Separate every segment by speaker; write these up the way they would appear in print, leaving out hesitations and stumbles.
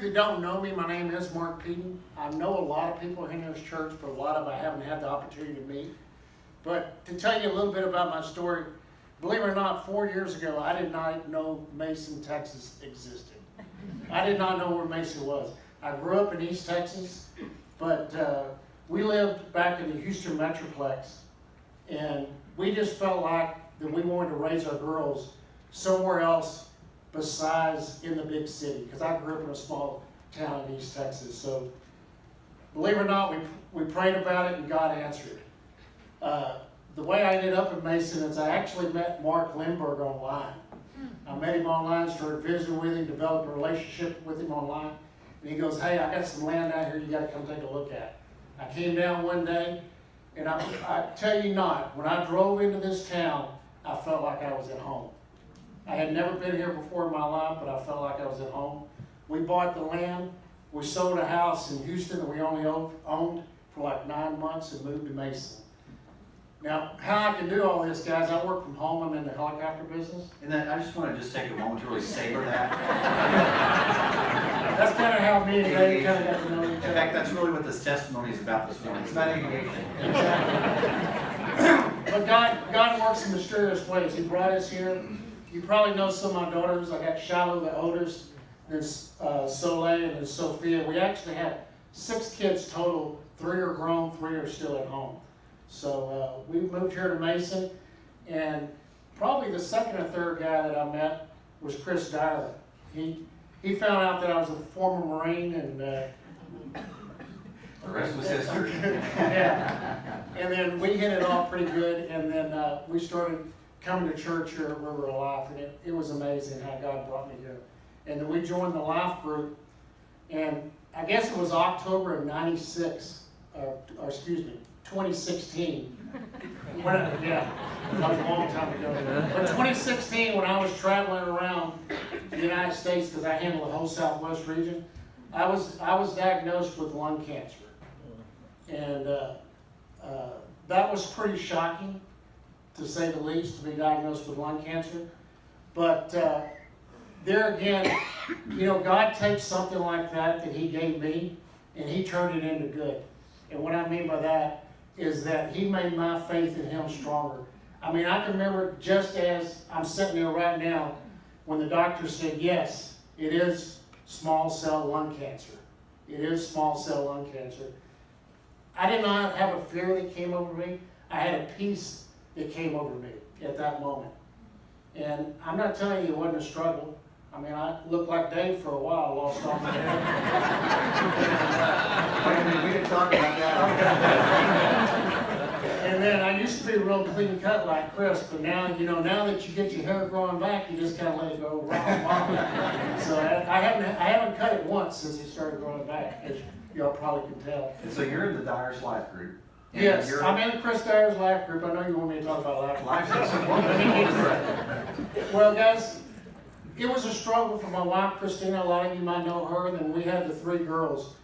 Speaker 1: If you don't know me, my name is Mark Peden. I know a lot of people in this church, but a lot of I haven't had the opportunity to meet. But to tell you a little bit about my story, believe it or not, 4 years ago, I did not know Mason, Texas existed. I did not know where Mason was. I grew up in East Texas, but we lived back in the Houston Metroplex, and we just felt like that we wanted to raise our girls somewhere else besides in the big city, because I grew up in a small town in East Texas. So believe it or not, we prayed about it and God answered. The way I ended up in Mason is I actually met Mark Lindberg online. I met him online, started visiting with him, developed a relationship with him online. And he goes, hey, I got some land out here you got to come take a look at. I came down one day, and I tell you not, when I drove into this town, I felt like I was at home. I had never been here before in my life, but I felt like I was at home. We bought the land. We sold a house in Houston that we only owned for like 9 months and moved to Mason. Now, how I can do all this, guys, I work from home. I'm in the helicopter business.
Speaker 2: And then I just want to take a moment to really savor that.
Speaker 1: That's kind of how me and Dave kind of got to know each other.
Speaker 2: In fact, that's really what this testimony is about this morning. It's about engagement.
Speaker 1: Exactly. But God works in mysterious ways. He brought us here. You probably know some of my daughters. I got Shiloh, the oldest, and Soleil, and then Sophia. We actually had 6 kids total. 3 are grown, 3 are still at home. So we moved here to Mason, and probably the second or third guy that I met was Chris Dyer. He found out that I was a former Marine, and
Speaker 2: the rest was history.
Speaker 1: yeah. And then we hit it off pretty good, and then we started coming to church here at River of Life, and it was amazing how God brought me here. And then we joined the Life group, and I guess it was October of 96, or excuse me, 2016. Yeah, that was a long time ago. But 2016, when I was traveling around the United States, because I handle the whole Southwest region, I was diagnosed with lung cancer. And that was pretty shocking, to say the least, to be diagnosed with lung cancer. But there again, you know, God takes something like that He gave me, and He turned it into good. And what I mean by that is that He made my faith in Him stronger. I mean, I can remember just as I'm sitting there right now when the doctor said, yes, it is small cell lung cancer. It is small cell lung cancer. I did not have a fear that came over me. I had a peace that came over me at that moment. And I'm not telling you it wasn't a struggle. I mean, I looked like Dave for a while, lost all my hair.
Speaker 2: We didn't talk about that.
Speaker 1: And then I used to be real clean cut like Chris, but now, you know, now that you get your hair growing back, you just kind of let it go wrong. So I haven't cut it once since it started growing back, as y'all probably can tell.
Speaker 2: And so you're in the Dyer's Life group. And
Speaker 1: Yes, I'm in Chris Dyer's Life group. I know you want me to talk about Life.
Speaker 2: Life's just one.
Speaker 1: Well, guys, it was a struggle for my wife, Christina. A lot of you might know her. And then we had the 3 girls.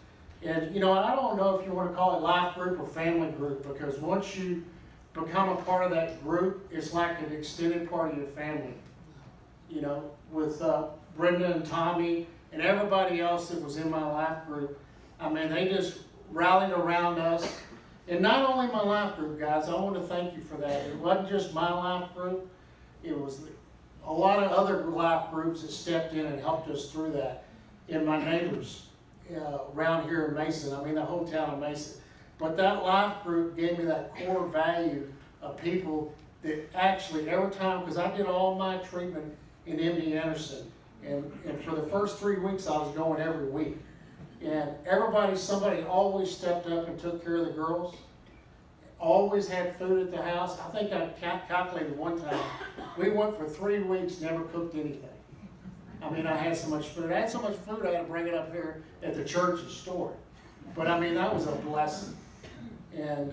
Speaker 1: And, you know, I don't know if you want to call it life group or family group, because once you become a part of that group, it's like an extended part of your family. You know, with Brenda and Tommy and everybody else that was in my life group. I mean, they just rallied around us. And not only my life group, guys, I want to thank you for that. It wasn't just my life group. It was a lot of other life groups that stepped in and helped us through that. And my neighbors around here in Mason, I mean the whole town of Mason. But that life group gave me that core value of people that actually every time, because I did all my treatment in MD Anderson. And for the first 3 weeks, I was going every week. And somebody always stepped up and took care of the girls. Always had food at the house. I think I calculated one time, we went for 3 weeks, never cooked anything. I mean, I had so much food. I had so much food, I had to bring it up here at the church and store it. But I mean, that was a blessing. And,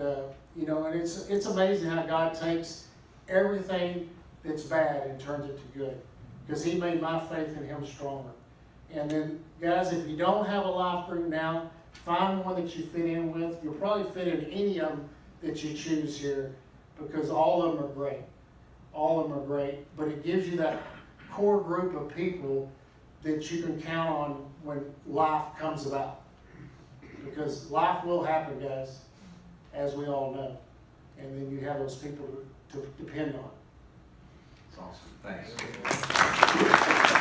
Speaker 1: you know, and it's amazing how God takes everything that's bad and turns it to good. Because He made my faith in Him stronger. And then, guys, if you don't have a life group now, find one that you fit in with. You'll probably fit in any of them that you choose here, because all of them are great. All of them are great. But it gives you that core group of people that you can count on when life comes about. Because life will happen, guys, as we all know. And then you have those people to depend on.
Speaker 2: It's awesome. Thanks.